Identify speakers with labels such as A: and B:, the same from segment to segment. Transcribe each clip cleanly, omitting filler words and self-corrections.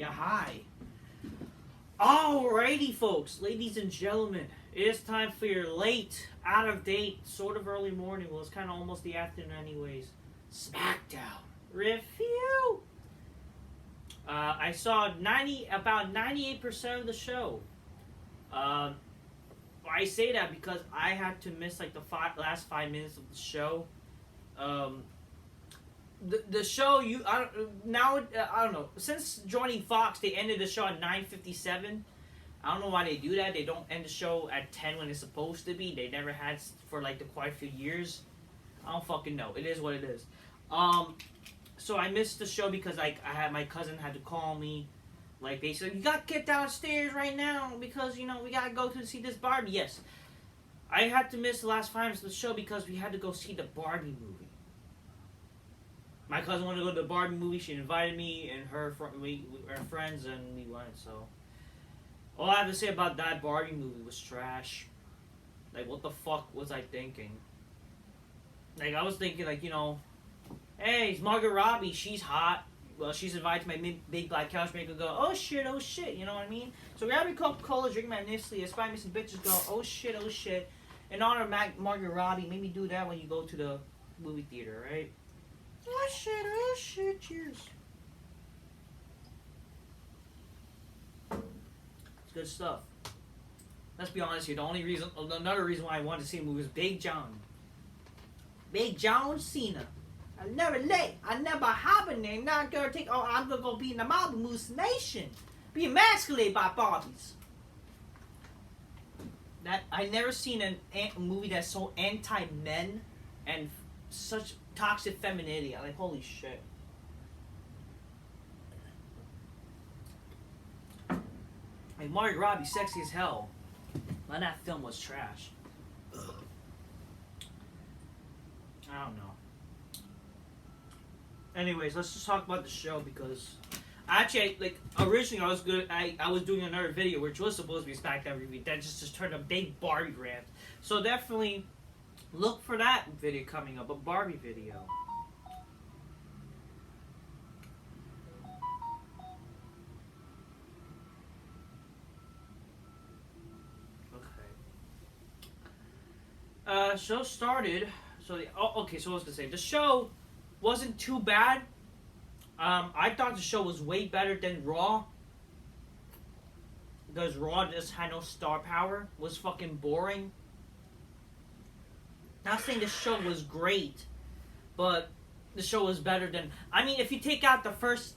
A: Yeah, hi. Alrighty, folks, ladies and gentlemen, it is time for your late, out of date, sort of early morning. Well, it's kind of almost the afternoon, anyways. Smackdown review. I saw about 98% of the show. I say that because I had to miss like the last 5 minutes of the show. The show I don't know. Since joining Fox, they ended the show at 9:57. I don't know why they do that. They don't end the show at 10 when it's supposed to be. They never had for like quite a few years. I don't fucking know. It is what it is. So I missed the show because like my cousin had to call me. Like they said, you gotta get downstairs right now because we gotta go to see this Barbie. Yes, I had to miss the last 5 minutes of the show because we had to go see the Barbie movie. My cousin wanted to go to the Barbie movie. She invited me and her friends, and we went. So all I have to say about that Barbie movie was trash. Like, what the fuck was I thinking? Like, I was thinking, like, hey, it's Margot Robbie. She's hot. Well, she's invited to my big black couch. Make her go, oh shit, you know what I mean? So grab your Coca-Cola, drink my Nestle. Inspire me some bitches go, oh shit. In honor of Margot Robbie, maybe do that when you go to the movie theater, right? Oh shit, cheers. It's good stuff. Let's be honest here, another reason why I wanted to see the movie was Big John. Big John Cena. I never late, I never hibernate, not gonna I'm gonna go be in the Malibu Moose Nation. Be emasculated by Barbies. I never seen a movie that's so anti-men and such toxic femininity. I'm like, holy shit. Like, Margot Robbie, sexy as hell. But that film was trash. Ugh. I don't know. Anyways, let's just talk about the show because actually, originally I was doing another video which was supposed to be a Smackdown review that just turned a big Barbie rant. So definitely look for that video coming up, a Barbie video. Okay. Show started. So okay. So I was gonna say the show wasn't too bad. I thought the show was way better than Raw. Because Raw just had no star power. Was fucking boring. Not saying the show was great, but the show was better than. I mean, if you take out the first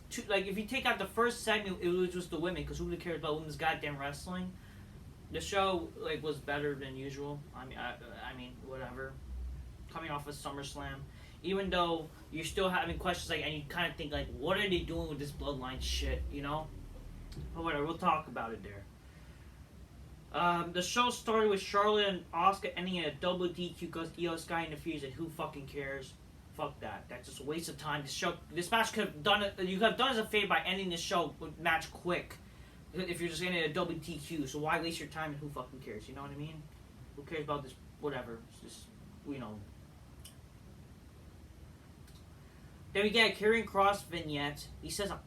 A: segment, it was just the women, because who really cares about women's goddamn wrestling? The show was better than usual. I mean, whatever. Coming off of SummerSlam, even though you're still having questions and you kind of think what are they doing with this bloodline shit, But whatever, we'll talk about it there. The show started with Charlotte and Asuka ending in a double DQ because Io Sky interferes, and who fucking cares? Fuck that. That's just a waste of time. This match could have done it. You could have done us a favor by ending the match quick. If you're just ending a double DQ, so why waste your time and who fucking cares? You know what I mean? Who cares about this? Whatever. It's just Then we get a Karrion Kross vignette. He says our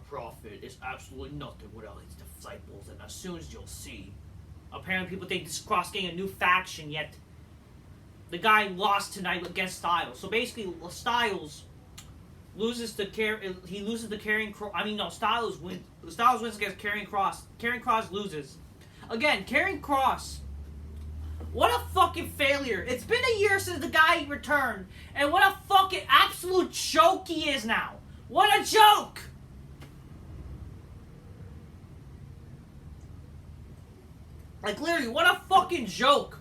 A: prophet is absolutely nothing without his disciples, and as soon as you'll see. Apparently people think this Kross getting a new faction, yet the guy lost tonight against Styles. So basically, Styles loses to Karrion Kross. I mean, no, Styles wins. Styles wins against Karrion Kross. Karrion Kross loses. Again, Karrion Kross. What a fucking failure. It's been a year since the guy returned. And what a fucking absolute joke he is now. What a joke! Literally, what a fucking joke.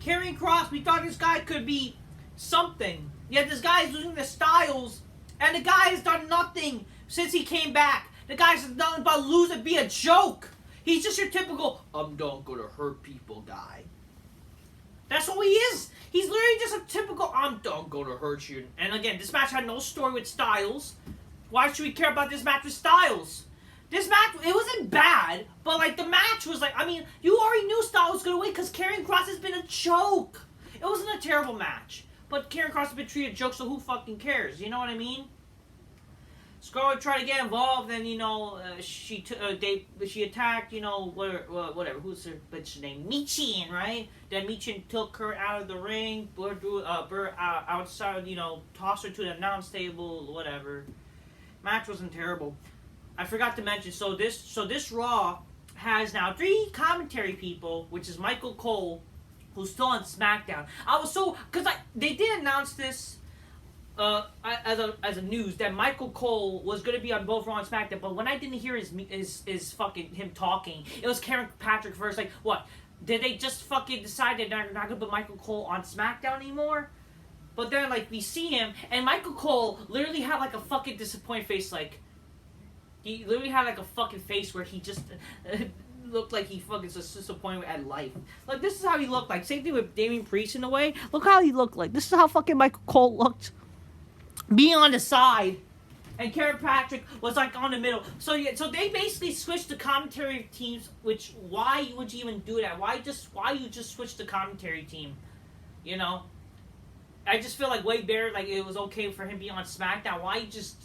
A: Karrion Kross, we thought this guy could be something. Yet this guy is losing the Styles. And the guy has done nothing since he came back. The guy's done nothing but lose and be a joke. He's just your typical, I'm not gonna hurt people guy. That's what he is. He's literally just a typical, I'm not gonna hurt you. And again, this match had no story with Styles. Why should we care about this match with Styles? This match, it wasn't bad, but the match was you already knew Styles was gonna win because Karrion Kross has been a joke. It wasn't a terrible match, but Karrion Kross has been treated a joke, so who fucking cares? You know what I mean? Scarlett tried to get involved, and she attacked, whatever, who's her bitch name, Michin, right? Then Michin took her out of the ring, brought her outside, tossed her to the announce table, whatever. Match wasn't terrible. I forgot to mention. So this Raw has now 3 commentary people, which is Michael Cole, who's still on SmackDown. I was because they did announce this. As a news that Michael Cole was going to be on both Raw and SmackDown, but when I didn't hear his fucking him talking, it was Karen Patrick first. Like, what? Did they just fucking decide they're not going to put Michael Cole on SmackDown anymore? But then, like, we see him, and Michael Cole literally had, like, a fucking disappointed face. Like, he literally had, like, a fucking face where he just looked like he fucking was disappointed at life. Like, this is how he looked like. Same thing with Damian Priest in a way. Look how he looked like. This is how fucking Michael Cole looked. Being on the side, and Karen Patrick was like on the middle. So they basically switched the commentary teams. Which, why would you even do that? Why you just switch the commentary team? I just feel like Wade Barrett, like, it was okay for him being on SmackDown. Why you just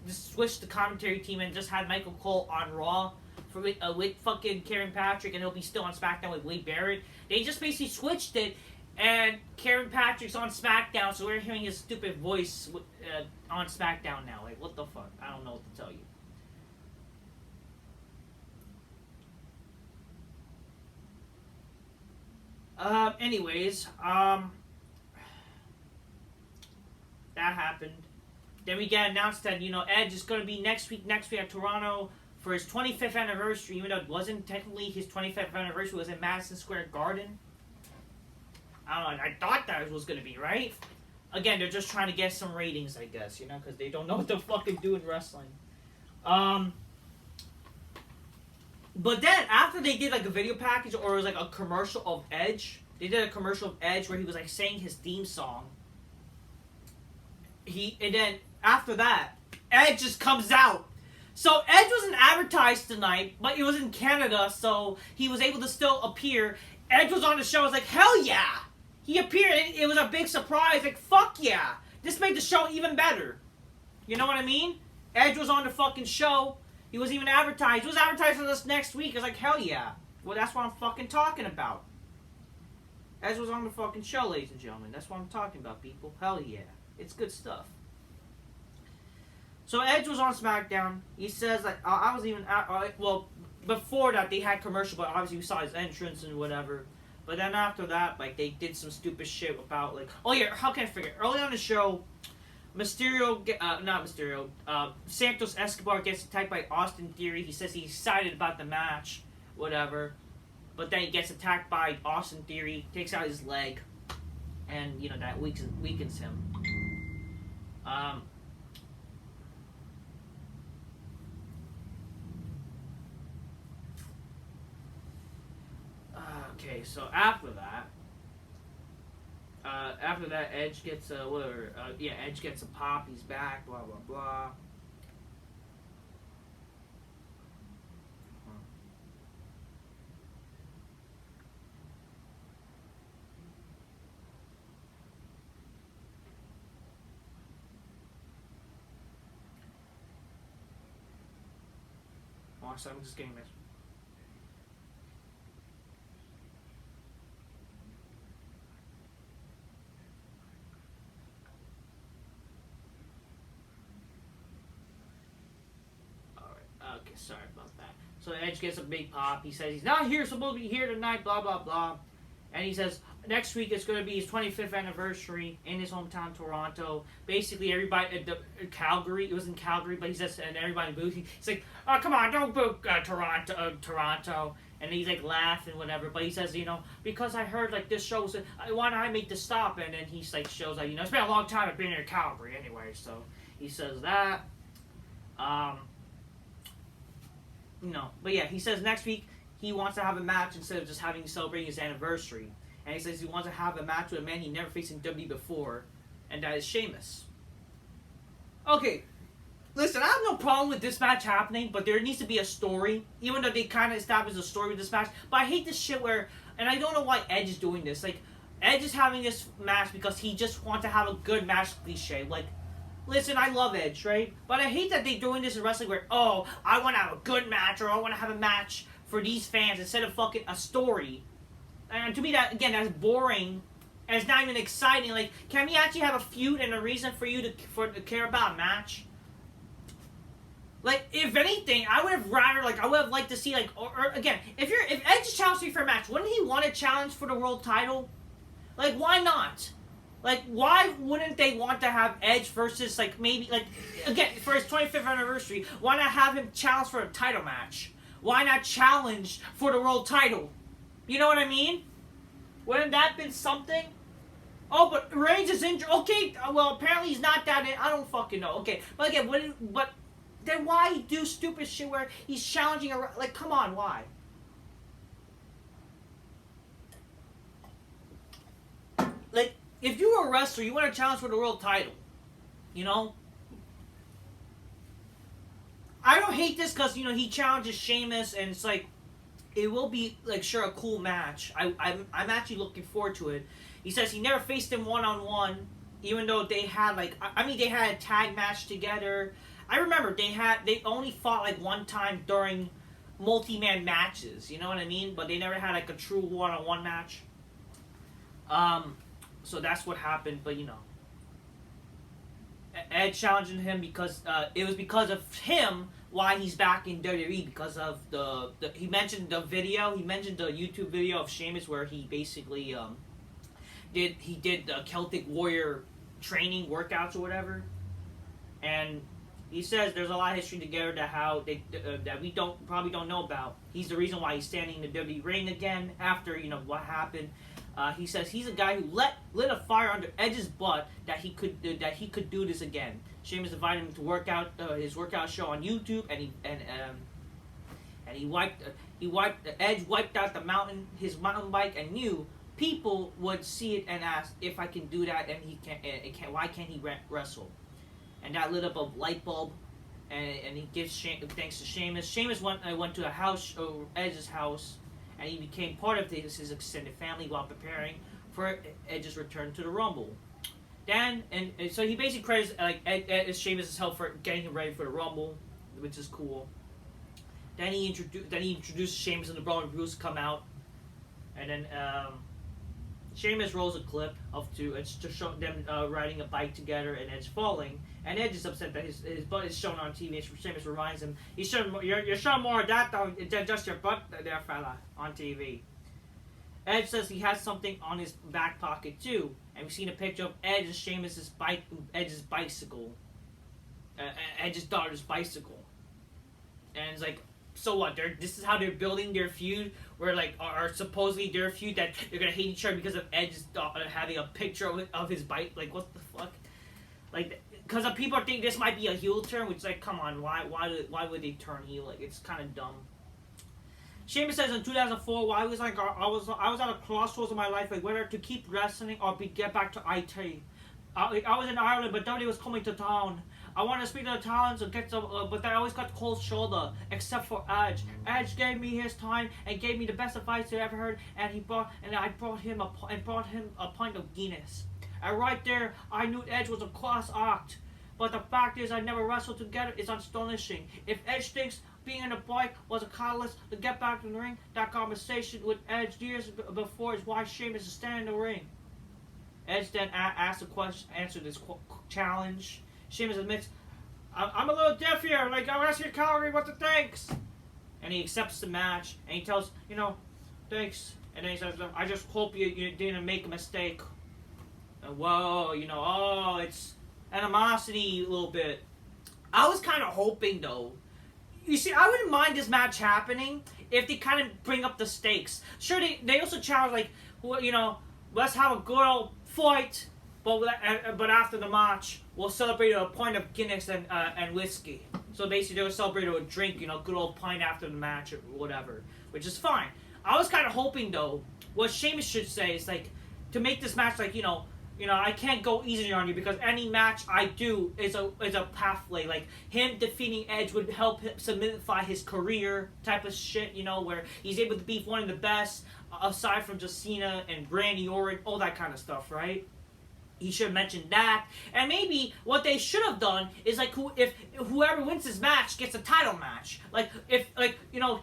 A: switch the commentary team and just had Michael Cole on Raw with fucking Karen Patrick, and he'll be still on SmackDown with Wade Barrett? They just basically switched it. And Karen Patrick's on SmackDown, so we're hearing his stupid voice on SmackDown now. Like, what the fuck? I don't know what to tell you. Anyways, that happened. Then we get announced that, Edge is going to be next week at Toronto for his 25th anniversary, even though it wasn't technically his 25th anniversary. It was in Madison Square Garden. I don't know, I thought that was going to be, right? Again, they're just trying to get some ratings, I guess, because they don't know what to fucking do in wrestling. But then, after they did, like, a video package, or it was, like, a commercial of Edge, they did a commercial of Edge where he was, like, saying his theme song. And then, after that, Edge just comes out. So, Edge wasn't advertised tonight, but it was in Canada, so he was able to still appear. Edge was on the show, I was like, hell yeah! He appeared, it was a big surprise, like, fuck yeah! This made the show even better. You know what I mean? Edge was on the fucking show, he was even advertised. He was advertised for this next week, I was like, hell yeah. Well, that's what I'm fucking talking about. Edge was on the fucking show, ladies and gentlemen. That's what I'm talking about, people. Hell yeah. It's good stuff. So Edge was on SmackDown. He says, like, I was even, before that, they had commercial, but obviously we saw his entrance and whatever. But then after that, like, they did some stupid shit about, like, oh yeah, how can I forget? Early on the show, Santos Escobar gets attacked by Austin Theory. He says he's excited about the match, whatever. But then he gets attacked by Austin Theory, takes out his leg, and, that weakens him. Okay, so after that, Edge gets Edge gets a pop. He's back. Blah blah blah. Oh, so I'm just getting this. Okay, sorry about that. So Edge gets a big pop. He says he's not supposed to be here tonight, blah, blah, blah. And he says next week it's going to be his 25th anniversary in his hometown, Toronto. Basically, everybody, Calgary, it was in Calgary, but he says, and everybody booed. He's like, oh, come on, don't boo Toronto. And he's like laughing, whatever. But he says, because I heard like this show, why don't I make this stop? And then he's like, shows like, it's been a long time I've been in Calgary anyway. So he says that. But yeah, he says next week he wants to have a match instead of just having celebrating his anniversary. And he says he wants to have a match with a man he never faced in WWE before, and that is Sheamus. Okay, listen, I have no problem with this match happening, but there needs to be a story, even though they kind of established a story with this match. But I hate this shit where, and I don't know why Edge is doing this. Like, Edge is having this match because he just wants to have a good match cliche. Like, listen, I love Edge, right? But I hate that they're doing this in wrestling where, oh, I want to have a good match, or I want to have a match for these fans instead of fucking a story. And to me, that, again, that's boring, and it's not even exciting. Like, can we actually have a feud and a reason for you to care about a match? Like, if anything, I would have rather, like, I would have liked to see, like, or again, if Edge challenged me for a match, wouldn't he want a challenge for the world title? Like, why not? Like, why wouldn't they want to have Edge versus, like, maybe, like, again, for his 25th anniversary, why not have him challenge for a title match? Why not challenge for the world title? You know what I mean? Wouldn't that been something? Oh, but Reigns is injured. Okay, well, apparently he's not that in. I don't fucking know. Okay, but again, but then why do stupid shit where he's challenging a... Like, come on, why? Like, if you were a wrestler, you want to challenge for the world title. You know? I don't hate this because, you know, he challenges Sheamus, and it's like, it will be, like, sure, a cool match. I'm actually looking forward to it. He says he never faced him one-on-one, even though they had, like, I mean, they had a tag match together. I remember they only fought, like, one time during multi-man matches, you know what I mean? But they never had, like, a true one-on-one match. So that's what happened, but, you know. Ed challenging him because, it was because of him why he's back in WWE, because of he mentioned the YouTube video of Sheamus where he basically, did the Celtic Warrior training workouts or whatever, and he says there's a lot of history together that we probably don't know about. He's the reason why he's standing in the WWE ring again after, you know, what happened. He says he's a guy who lit a fire under Edge's butt that he could do this again. Sheamus invited him to work out his workout show on YouTube, and Edge wiped out his mountain bike, and knew people would see it and ask if I can do that, and why can't he wrestle? And that lit up a light bulb, and he gives thanks to Sheamus. Sheamus went to Edge's house, and he became part of his extended family while preparing for Edge's return to the Rumble. Then, and so he basically credits Sheamus' help for getting him ready for the Rumble, which is cool. Then he introduced Sheamus and the Braun Bruce come out, and then Sheamus rolls a clip it's to show them riding a bike together and Edge falling, and Edge is upset that his butt is shown on TV. Sheamus reminds him, you're showing more of that than just your butt there, fella, on TV. Edge says he has something on his back pocket too, and we've seen a picture of Edge and Sheamus' Edge's bicycle, Edge's daughter's bicycle, and it's like, so what? This is how they're building their feud, where like are supposedly their feud that they're gonna hate each other because of Edge's having a picture of his bike. Like, what the fuck? Like, because people think this might be a heel turn, which is like, come on, why would they turn heel? Like, it's kind of dumb. Sheamus says in 2004, while I was at a crossroads of my life, like whether to keep wrestling or get back to IT. I was in Ireland, but nobody was coming to town. I wanted to speak to the talents and get some, but I always got cold shoulder, except for Edge. Edge gave me his time and gave me the best advice I ever heard, and I brought him a pint of Guinness. And right there, I knew Edge was a class act. But the fact is, I never wrestled together. It's astonishing. If Edge thinks being in a bike was a catalyst to get back in the ring, that conversation with Edge years before is why Sheamus is standing in the ring. Edge then asked the question, answered this challenge. Sheamus admits, I'm a little deaf here, like, I'm asking Calgary what to thanks. And he accepts the match, and he tells, thanks. And then he says, I just hope you didn't make a mistake. And whoa, it's animosity a little bit. I was kind of hoping, though. You see, I wouldn't mind this match happening if they kind of bring up the stakes. Sure, they also challenge, let's have a good old fight, but after the match, we'll celebrate a pint of Guinness and whiskey. So basically, they'll celebrate a drink, good old pint after the match or whatever, which is fine. I was kind of hoping, though, what Sheamus should say is, to make this match, I can't go easy on you because any match I do is a pathway. Him defeating Edge would help him solidify his career type of shit, where he's able to beat one of the best, aside from just Cena and Randy Orton, all that kind of stuff, right? He should have mentioned that. And maybe what they should have done is like if whoever wins this match gets a title match. Like if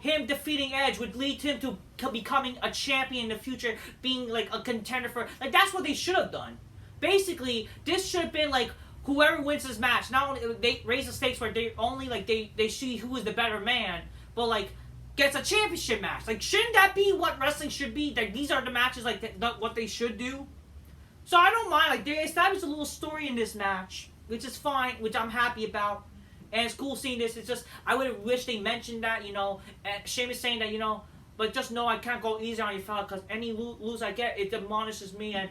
A: him defeating Edge would lead him to becoming a champion in the future, being like a contender for like that's what they should have done. Basically, this should have been like whoever wins this match. Not only they raise the stakes where they only like they see who is the better man, but like gets a championship match. Like shouldn't that be what wrestling should be? Like these are the matches like what they should do. So I don't mind, like, they established a little story in this match, which is fine, which I'm happy about. And it's cool seeing this. It's just, I would have wished they mentioned that, and Sheamus saying that, but just know I can't go easy on you, fella, because any lose I get, it demolishes me, and,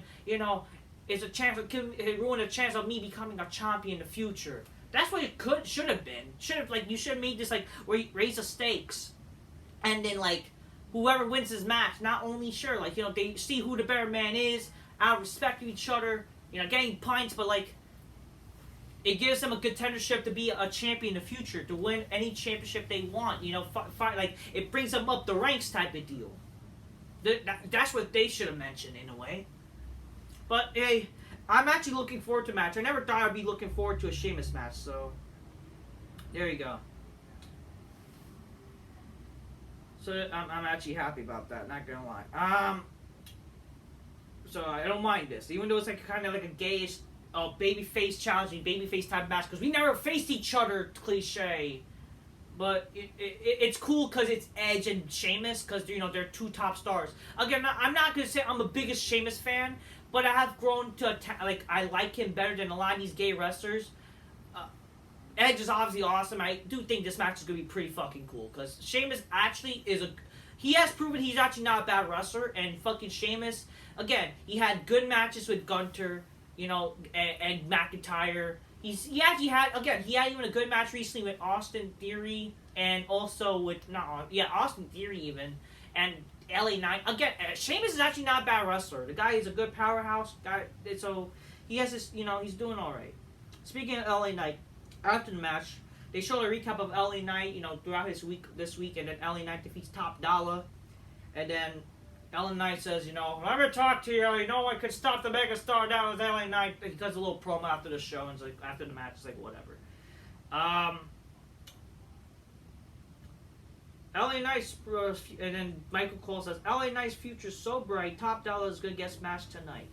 A: it's a chance, it ruined a chance of me becoming a champion in the future. That's what it should have been. You should have made this, like, where you raise the stakes. And then, like, whoever wins this match, not only sure, like, they see who the better man is, out of respect to each other, getting pints, but like it gives them a contendership to be a champion in the future, to win any championship they want. Like it brings them up the ranks type of deal. That's what they should have mentioned in a way. But hey, I'm actually looking forward to a match. I never thought I'd be looking forward to a Sheamus match, so there you go. So I'm actually happy about that. Not gonna lie. So I don't mind this, even though it's like kind of like a gayish, babyface challenging babyface type match because we never faced each other cliche. But it's cool because it's Edge and Sheamus because they're two top stars. Again, I'm not gonna say I'm the biggest Sheamus fan, but I have grown to I like him better than a lot of these gay wrestlers. Edge is obviously awesome. I do think this match is gonna be pretty fucking cool because Sheamus actually he has proven he's actually not a bad wrestler, and fucking Sheamus, again, he had good matches with Gunter, and McIntyre. He actually had even a good match recently with Austin Theory, and also with Austin Theory even, and LA Knight. Again, Sheamus is actually not a bad wrestler. The guy is a good powerhouse guy, so he has this, he's doing all right. Speaking of LA Knight, after the match, they showed a recap of LA Knight, throughout this week, and then LA Knight defeats Top Dollar, and then LA Knight says, let me talk to you, no one could stop the megastar down with LA Knight. He does a little promo after the show, and it's like, after the match, it's like, whatever. LA Knight's, and then Michael Cole says, LA Knight's future's so bright, Top Dollar is going to get smashed tonight.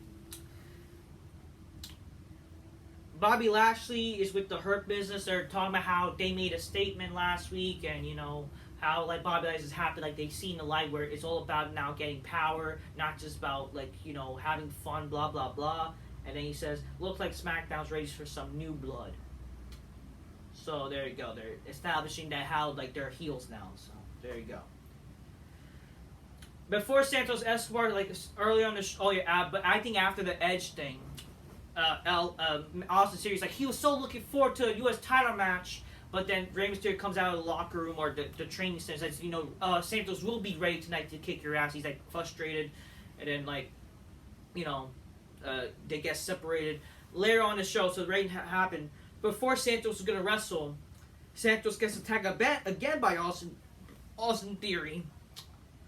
A: Bobby Lashley is with the Hurt Business. They're talking about how they made a statement last week, and how like Bobby Lashley is happy, like they've seen the light where it's all about now getting power, not just about like having fun, blah blah blah. And then he says, "Looks like SmackDown's ready for some new blood." So there you go. They're establishing that how like they're heels now. So there you go. Before Santos Escobar, like earlier on the but I think after the Edge thing. Austin Series, like he was so looking forward to a U.S. title match, but then Rey Mysterio comes out of the locker room or the training center and says, Santos will be ready tonight to kick your ass. He's like frustrated, and then they get separated later on the show. So the rain happened before Santos was gonna wrestle. Santos gets attacked again by Austin Theory.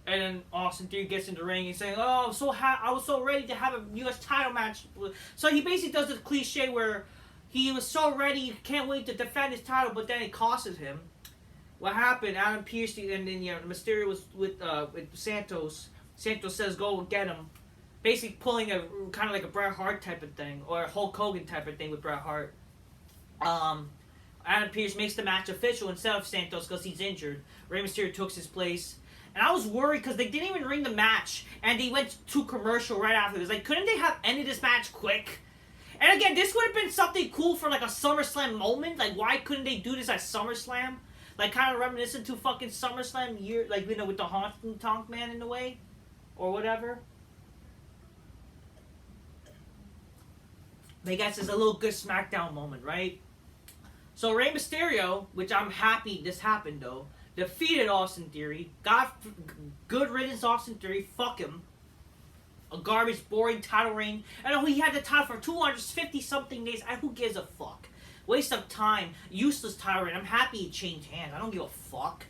A: And then Austin Theory gets in the ring and saying, "Oh, I was so ready to have a U.S. title match." So he basically does the cliche where he was so ready, he can't wait to defend his title, but then it costs him. What happened? Adam Pearce and then Mysterio was with Santos. Santos says, "Go get him," basically pulling a kind of like a Bret Hart type of thing or a Hulk Hogan type of thing with Bret Hart. Adam Pearce makes the match official instead of Santos because he's injured. Rey Mysterio took his place. And I was worried because they didn't even ring the match, and they went to commercial right after this. Like, couldn't they have ended this match quick? And again, this would have been something cool for like a SummerSlam moment. Like, why couldn't they do this at SummerSlam? Like, kind of reminiscent to fucking SummerSlam year, like with the Honky Tonk Man in a way, or whatever. But I guess it's a little good SmackDown moment, right? So Rey Mysterio, which I'm happy this happened though. Defeated Austin Theory. Got good riddance, Austin Theory. Fuck him. A garbage, boring title reign. And he had the title for 250-something days. Who gives a fuck? Waste of time. Useless title reign. I'm happy it changed hands. I don't give a fuck.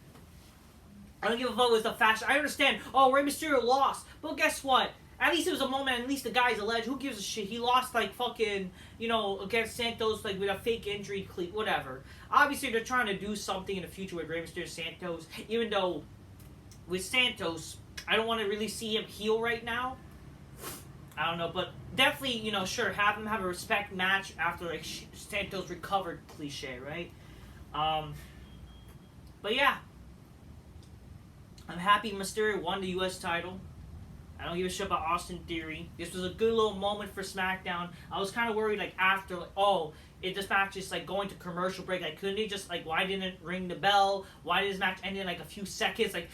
A: I don't give a fuck with the fashion. I understand. Oh, Rey Mysterio lost. But guess what? At least it was a moment. At least the guy's alleged. Who gives a shit? He lost like fucking, against Santos like with a fake injury, whatever. Obviously, they're trying to do something in the future with Rey Mysterio Santos. Even though with Santos, I don't want to really see him heel right now. I don't know, but definitely, sure, have him have a respect match after like Santos recovered, cliche, right? But yeah, I'm happy Mysterio won the U.S. title. I don't give a shit about Austin Theory. This was a good little moment for SmackDown. I was kind of worried, like, after, like, if this match is, like, going to commercial break, like, couldn't they just, like, why didn't it ring the bell? Why did this match end in, like, a few seconds? Like,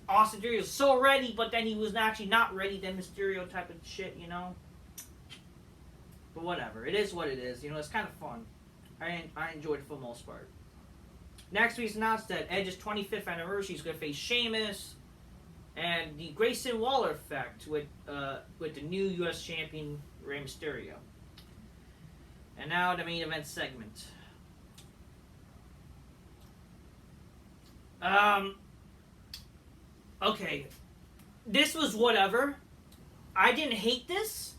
A: Austin Theory was so ready, but then he was actually not ready, then Mysterio type of shit, But whatever. It is what it is. It's kind of fun. I enjoyed it for the most part. Next week's announced that Edge's 25th anniversary is going to face Sheamus. And the Grayson Waller effect with the new U.S. champion Rey Mysterio. And now the main event segment. Okay, this was whatever. I didn't hate this,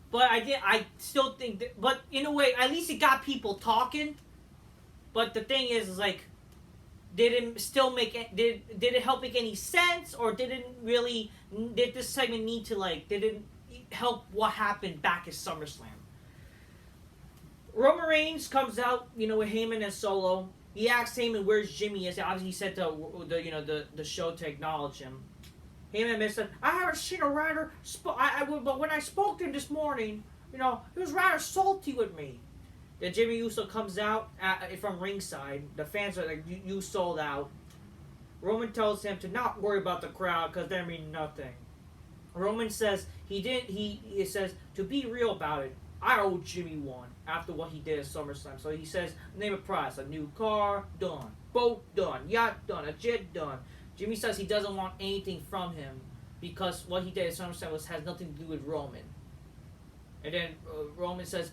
A: but I still think that. But in a way, at least it got people talking. But the thing is like. Did it help make any sense, or did this segment need to did it help what happened back at SummerSlam? Roman Reigns comes out, with Heyman and Solo. He asks Heyman where's Jimmy is. Obviously, he sent the show to acknowledge him. Heyman admits that I haven't seen a rather. But when I spoke to him this morning, he was rather salty with me. Then Jimmy Uso comes out from ringside. The fans are like, you sold out. Roman tells him to not worry about the crowd because they mean nothing. Roman says he says to be real about it. I owe Jimmy one after what he did at SummerSlam. So he says, name a price. A new car, done. Boat, done. Yacht, done. A jet, done. Jimmy says he doesn't want anything from him because what he did at SummerSlam has nothing to do with Roman. And then Roman says,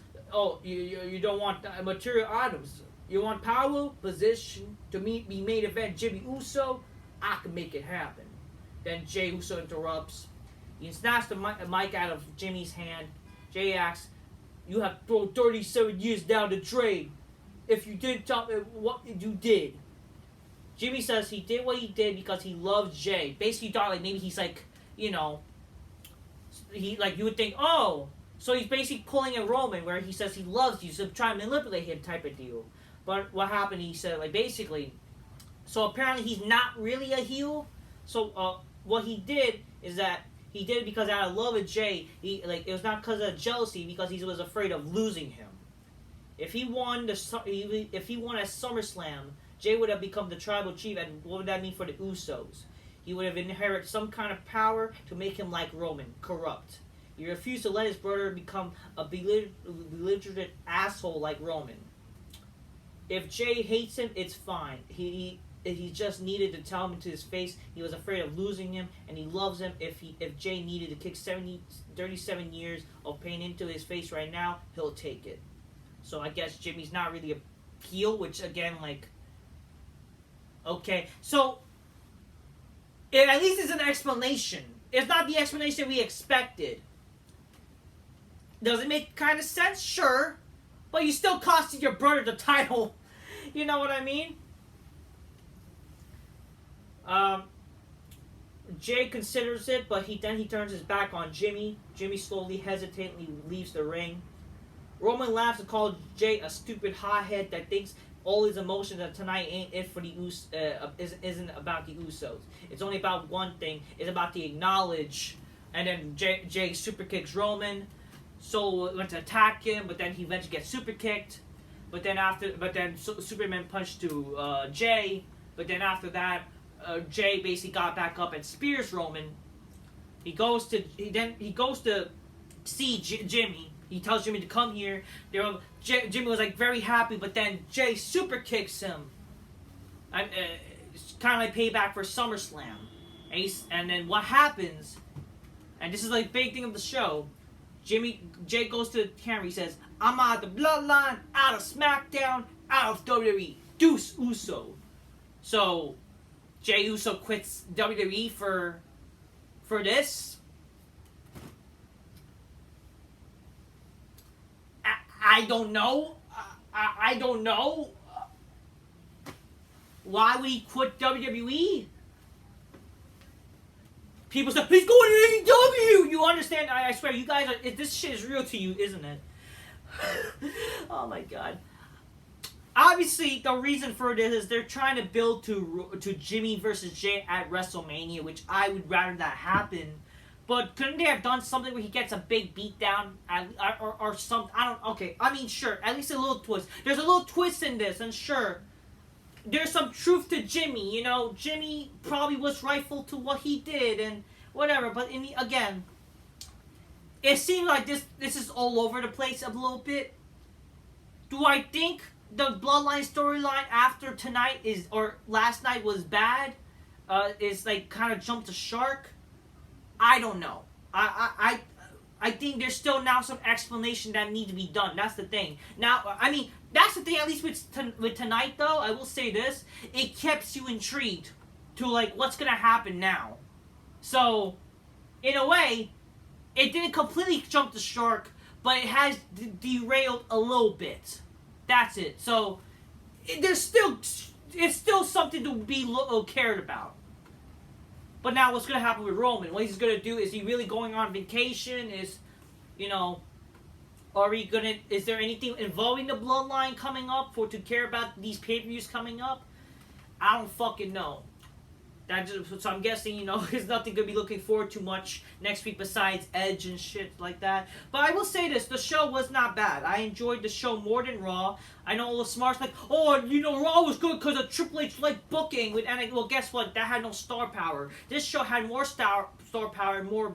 A: you don't want material items. You want power, position, to be main event Jimmy Uso? I can make it happen. Then Jey Uso interrupts. He snatched the mic out of Jimmy's hand. Jey asks, you have thrown 37 years down the drain. If you didn't tell me what you did. Jimmy says he did what he did because he loves Jey. Basically thought maybe he's he you would think, so he's basically pulling a Roman where he says he loves you, so trying to manipulate him type of deal. But what happened, he said, basically, so apparently he's not really a heel. So what he did is that he did it because out of love of Jey, it was not because of jealousy, because he was afraid of losing him. If he won at SummerSlam, Jey would have become the tribal chief, and what would that mean for the Usos? He would have inherited some kind of power to make him like Roman, corrupt. He refused to let his brother become a belligerent asshole like Roman. If Jey hates him, it's fine. He just needed to tell him to his face he was afraid of losing him, and he loves him. If Jey needed to kick 37 years of pain into his face right now, he'll take it. So I guess Jimmy's not really a heel, which again, okay. So it at least is an explanation. It's not the explanation we expected. Does it make kind of sense? Sure. But you still costed your brother the title. You know what I mean? Jey considers it, but he turns his back on Jimmy. Jimmy slowly, hesitantly leaves the ring. Roman laughs and calls Jey a stupid hothead that thinks all his emotions tonight ain't it for the isn't about the Usos. It's only about one thing. It's about the acknowledge. And then Jey super kicks Roman. Solo went to attack him, but then he eventually gets super kicked. But then Superman punched to Jey. But then after that, Jey basically got back up and spears Roman. He goes to see Jimmy. He tells Jimmy to come here. Jimmy was very happy, but then Jey super kicks him. It's kind of like payback for SummerSlam. And then what happens? And this is big thing of the show. Jey goes to the camera. He says, "I'm out of the bloodline, out of SmackDown, out of WWE. Deuce Uso." So Jey Uso quits WWE for this. I don't know. I don't know. Why would he quit WWE? People say, he's going to AEW! You understand? I swear, you guys are... This shit is real to you, isn't it? Oh my god. Obviously, the reason for this is they're trying to build to Jimmy versus Jey at WrestleMania, which I would rather that happen. But couldn't they have done something where he gets a big beatdown or something? I don't... Okay, I mean, sure. At least a little twist. There's a little twist in this, and sure... There's some truth to Jimmy, you know. Jimmy probably was rightful to what he did and whatever. But again, it seems like this is all over the place a little bit. Do I think the Bloodline storyline after tonight or last night was bad? Is like kind of jumped the shark? I don't know. I think there's still now some explanation that needs to be done. That's the thing. Now, I mean, that's the thing, at least with tonight, though, I will say this. It keeps you intrigued to, like, what's going to happen now. So, in a way, it didn't completely jump the shark, but it has derailed a little bit. That's it. So, it's still something to be cared about. But now what's going to happen with Roman? What he's going to do, is he really going on vacation? Is there anything involving the Bloodline coming up to care about these pay-per-views coming up? I don't fucking know. So I'm guessing, there's nothing going to be looking forward to much next week besides Edge and shit like that. But I will say this, the show was not bad. I enjoyed the show more than Raw. I know all the smarts like, Raw was good because of Triple H booking. Well, guess what? That had no star power. This show had more star power and more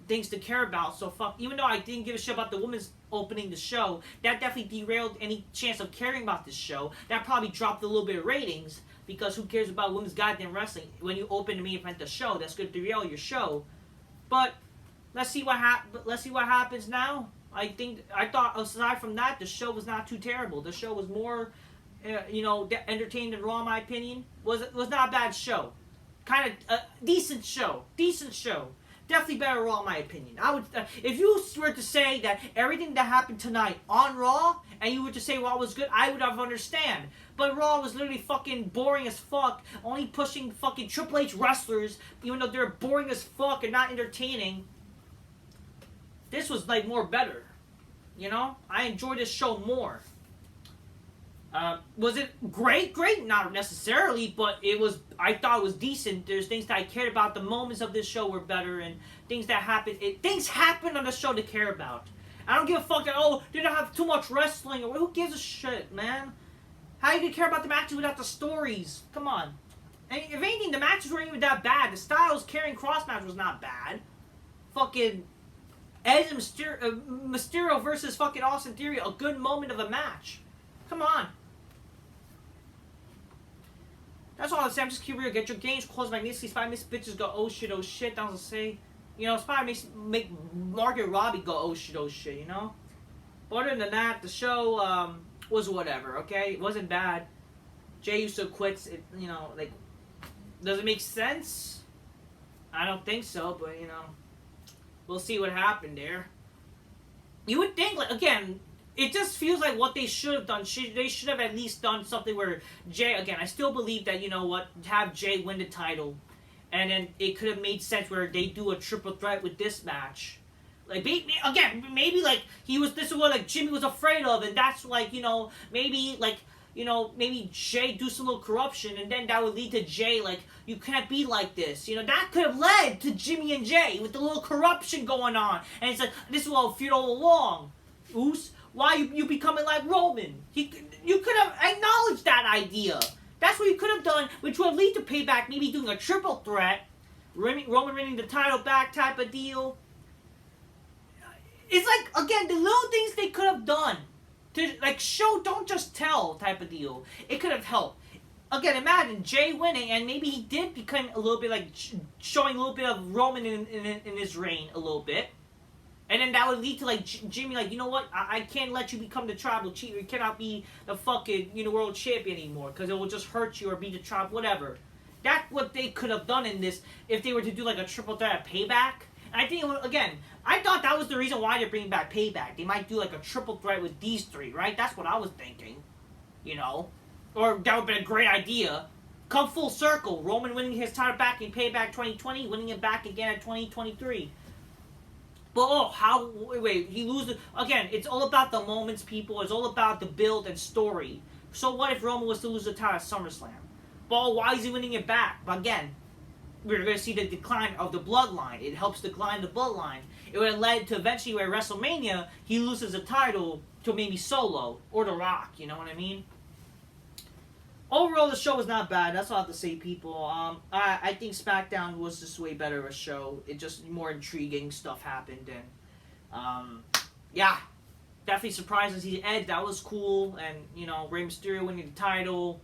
A: things to care about. So fuck, even though I didn't give a shit about the women's opening the show, that definitely derailed any chance of caring about this show. That probably dropped a little bit of ratings. Because who cares about women's goddamn wrestling? When you open the main event the show, that's going to derail your show. But let's see what happens now. I thought aside from that, the show was not too terrible. The show was more, entertaining than Raw, in my opinion. Was not a bad show. Kind of decent show. Definitely better Raw, in my opinion. I would, if you were to say that everything that happened tonight on Raw, and you were to say Raw was good, I would have understand. But Raw was literally fucking boring as fuck, only pushing fucking Triple H wrestlers, even though they're boring as fuck and not entertaining. This was like more better, I enjoyed this show more. Was it great? Great, not necessarily, but I thought it was decent. There's things that I cared about. The moments of this show were better, and things that happened. Things happened on the show to care about. I don't give a fuck that, they don't have too much wrestling, or who gives a shit, man? How you gonna care about the matches without the stories? Come on. And if anything, the matches weren't even that bad. The Styles carrying cross match was not bad. Fucking Edge and Mysterio versus fucking Austin Theory, a good moment of a match. Come on. That's all I'm saying. I'm just curious. Get your games closed magnificently. Spy makes bitches go, oh shit. That was to say. Spy makes make Margaret Robbie go, oh shit, But other than that, the show was whatever, okay? It wasn't bad. Jey Uso quits. Does it make sense? I don't think so, but, we'll see what happened there. You would think, again, it just feels like what they should have done. They should have at least done something where Jey, again, I still believe that, have Jey win the title. And then it could have made sense where they do a triple threat with this match. Maybe this is what Jimmy was afraid of, and that's maybe Jey do some little corruption, and then that would lead to Jey you can't be like this. That could have led to Jimmy and Jey with the little corruption going on, and it's this is what I feared all along. Oos, why you becoming like Roman? You could have acknowledged that idea. That's what you could have done, which would lead to Payback, maybe doing a triple threat, Roman winning the title back type of deal. It's again, the little things they could have done to show, don't just tell type of deal. It could have helped. Again, imagine Jey winning, and maybe he did become a little bit showing a little bit of Roman in his reign a little bit. And then that would lead to Jimmy you know what? I can't let you become the tribal chief. You cannot be the fucking world champion anymore because it will just hurt you or be the tribe, whatever. That's what they could have done in this if they were to do a triple threat Payback. I think, again, I thought that was the reason why they're bringing back Payback. They might do like a triple threat with these three, right? That's what I was thinking. You know? Or that would be a great idea. Come full circle. Roman winning his title back in Payback 2020, winning it back again at 2023. But wait, he loses again. It's all about the moments, people. It's all about the build and story. So what if Roman was to lose the title at SummerSlam? But why is he winning it back? But again, we're going to see the decline of the bloodline. It helps decline the bloodline. It would have led to eventually where WrestleMania he loses the title to maybe Solo or The Rock. You know what I mean? Overall, the show was not bad. That's all I have to say, people. I think SmackDown was just way better of a show. It just more intriguing stuff happened, and yeah, definitely surprised to see Edge. That was cool, and you know, Rey Mysterio winning the title,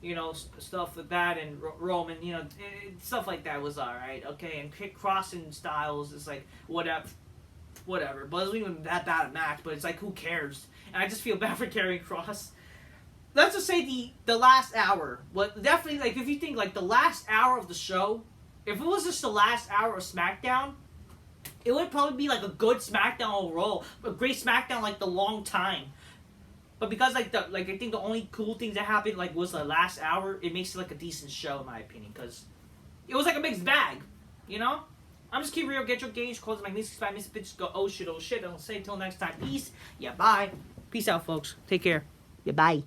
A: you know, stuff like that, and Roman, you know, stuff like that was all right. Okay, and crossing styles is like whatever. But it wasn't even that bad a match. But it's like, who cares? And I just feel bad for Karrion Kross. Let's just say the last hour. But definitely, like, if you think, like, the last hour of the show, if it was just the last hour of SmackDown, it would probably be, like, a good SmackDown overall. A great SmackDown, like, the long time. But because, I think the only cool things that happened, like, was the last hour, it makes it, like, a decent show, in my opinion. Because it was, like, a mixed bag. You know? I'm just keep real, get your gauge, close my knees, five minutes, bitches go, oh shit, and I'll say until next time. Peace. Yeah, bye. Peace out, folks. Take care. Yeah, bye.